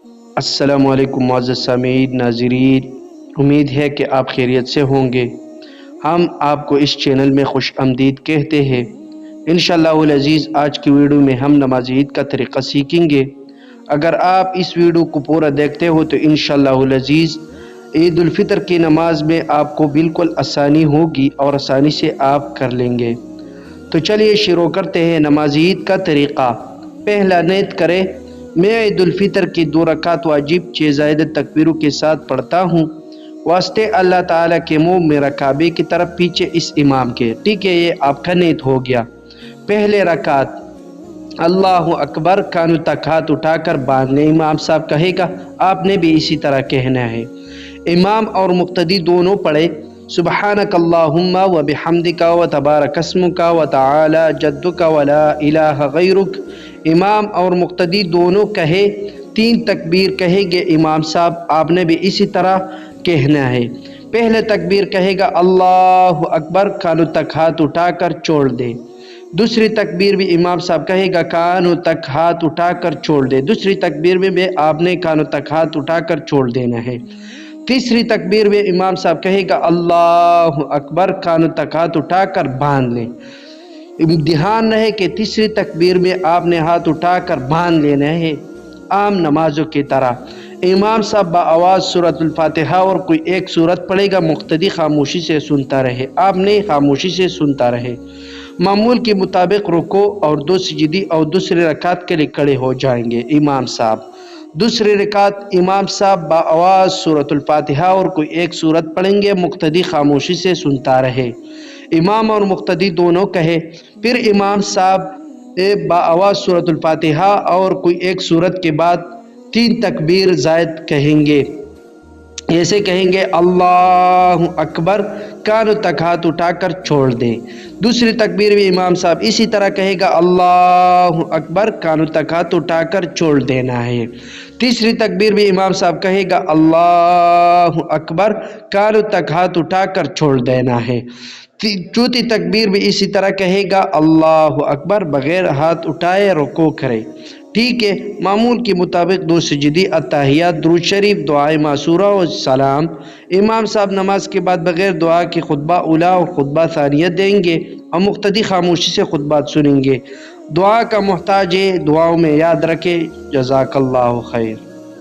السلام علیکم معزز سامعین ناظرین، امید ہے کہ آپ خیریت سے ہوں گے۔ ہم آپ کو اس چینل میں خوش آمدید کہتے ہیں۔ انشاءاللہ العزیز آج کی ویڈیو میں ہم نماز عید کا طریقہ سیکھیں گے۔ اگر آپ اس ویڈیو کو پورا دیکھتے ہو تو انشاءاللہ العزیز عید الفطر کی نماز میں آپ کو بالکل آسانی ہوگی اور آسانی سے آپ کر لیں گے۔ تو چلیے شروع کرتے ہیں نماز عید کا طریقہ۔ پہلا نیت کریں، میں عید الفطر کی 2 رکعت واجب 6 زائد تکبیروں کے ساتھ پڑھتا ہوں، واسطے اللہ تعالیٰ کے منہ میرا کعبے کی طرف پیچھے اس امام کے۔ ٹھیک ہے، یہ آپ کا نیت ہو گیا۔ پہلے رکعت اللہ اکبر، کانوں تک ہاتھ اٹھا کر باندھنے، امام صاحب کہے گا، آپ نے بھی اسی طرح کہنا ہے۔ امام اور مقتدی دونوں پڑھے سبحانک اللہم و بحمدک و تبارک اسمک و تعالی جدک و لا الہ غیرک۔ امام اور مقتدی دونوں کہے، 3 تکبیر کہے گے امام صاحب، آپ نے بھی اسی طرح کہنا ہے۔ پہلے تکبیر کہے گا اللہ اکبر، کانوں تک ہاتھ اٹھا کر چھوڑ دے۔ دوسری تکبیر بھی امام صاحب کہے گا، کانوں تک ہاتھ اٹھا کر چھوڑ دے۔ دوسری تکبیر میں بھی آپ نے کانوں تک ہاتھ اٹھا کر چھوڑ دینا ہے۔ تیسری تکبیر میں امام صاحب کہے گا اللہ اکبر، کانوں تک ہاتھ اٹھا کر باندھ لیں۔ دھیان رہے کہ تیسری تکبیر میں آپ نے ہاتھ اٹھا کر باندھ لینا ہے، عام نمازوں کی طرح۔ امام صاحب بآواز سورۃ الفاتحہ اور کوئی ایک سورت پڑھے گا، مقتدی خاموشی سے سنتا رہے، آپ نے خاموشی سے سنتا رہے۔ معمول کے مطابق رکوع اور 2 سجدی اور دوسری رکعت کے لیے کھڑے ہو جائیں گے امام صاحب۔ دوسری رکعت امام صاحب بآواز سورۃ الفاتحہ اور کوئی ایک سورت پڑھیں گے، مقتدی خاموشی سے سنتا رہے، امام اور مقتدی دونوں کہے۔ پھر امام صاحب بآواز سورۃ الفاتحہ اور کوئی ایک سورت کے بعد 3 تکبیر زائد کہیں گے، ایسے کہیں گے اللہ اکبر، کانوں تک ہاتھ اٹھا کر چھوڑ دیں۔ دوسری تکبیر بھی امام صاحب اسی طرح کہے گا اللہ اکبر، کانوں تک ہاتھ اٹھا کر چھوڑ دینا ہے۔ تیسری تکبیر بھی امام صاحب کہے گا اللہ اکبر، کانوں تک ہاتھ اٹھا کر چھوڑ دینا ہے۔ چوتھی تکبیر بھی اسی طرح کہے گا اللہ اکبر، بغیر ہاتھ اٹھائے رکوع کرے۔ ٹھیک ہے، معمول کے مطابق 2 سجدی، اتحیات، درود شریف، دعائے معصورہ و سلام۔ امام صاحب نماز کے بعد بغیر دعا کے خطبہ اولیٰ اور خطبہ ثانیہ دیں گے اور مقتدی خاموشی سے خطبات سنیں گے۔ دعا کا محتاج ہے، دعاؤں میں یاد رکھے۔ جزاک اللہ خیر۔